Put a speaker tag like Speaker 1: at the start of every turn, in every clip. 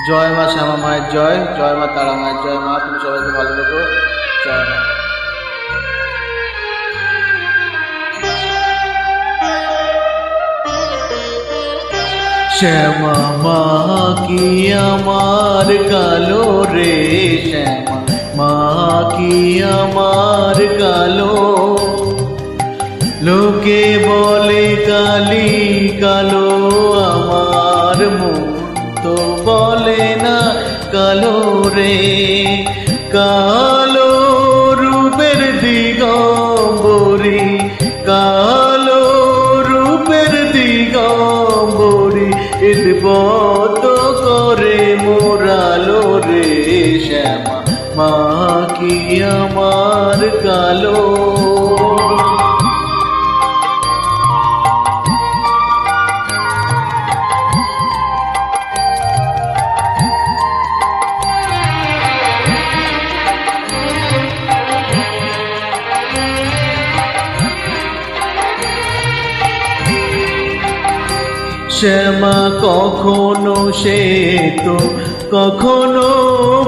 Speaker 1: জয় মা শ্যামা মায়ের জয়, জয় মা তারা মায়ের জয়। মা তুমি সবাইকে ভালো রেখো, জয় মা। শ্যামা মা কি আমার কালো রে, শ্যামা মা কি আমার কালো। লোকে বলে কালি কালো, আমার মন তো বলে না কালো রে। কালো রূপের দিগম্বরী, কালো রূপের দিগম্বরী, ইদবত করে মোরালো রে। শ্যামা মা কি আমার কালো। শ্যামা কখনো শ্বেত, কখনো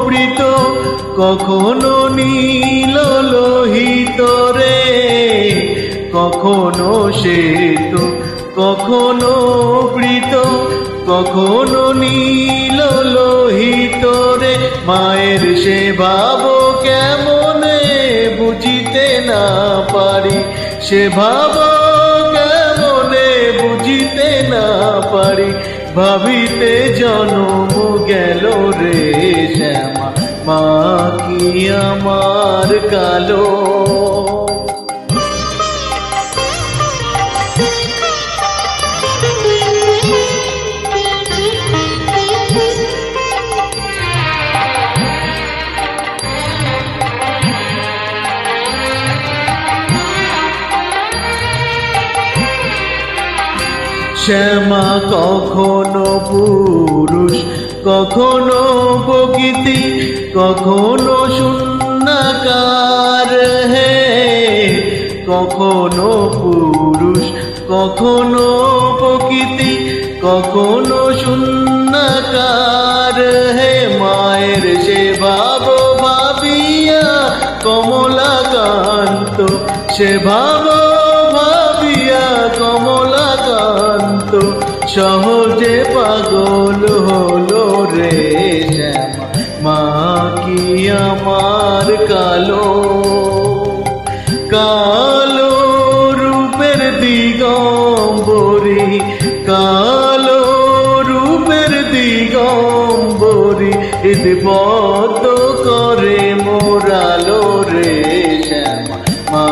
Speaker 1: বৃত, কখনো নীল লোহিত রে। কখনো শ্বেত, কখনো বৃত, কখনো নীল লোহিত রে। মায়ের সে ভাব কেমনে বুঝিতে না পারি, সে ভাব কেমনে বুঝিতে না পারি, ভাবিতে জনম গেল রে। শ্যামা মা কি আমার কালো। শ্যামা কখনো পুরুষ, কখনো প্রকৃতি, কখনো শূন্যাকার হে। কখনো পুরুষ, কখনো প্রকৃতি, কখনো শূন্যাকার হে। মায়ের সে ভাব ভাবিয়া কমলাকান্ত, সে ভাব ভাবিয়া কমলাকান্ত, সহজে পাগল হলো রে। শ্যামা মা কি আমার কালো। কালো রূপের দিগম্বরী, কালো রূপের দিগম্বরী, ইদবত করে মোরালো রে। শ্যামা মা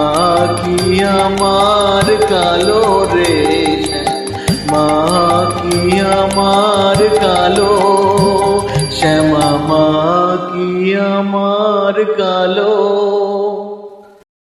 Speaker 1: কি আমার কালো রে। মা কি আমার কালো, শ্যামা মা কি আমার কালো।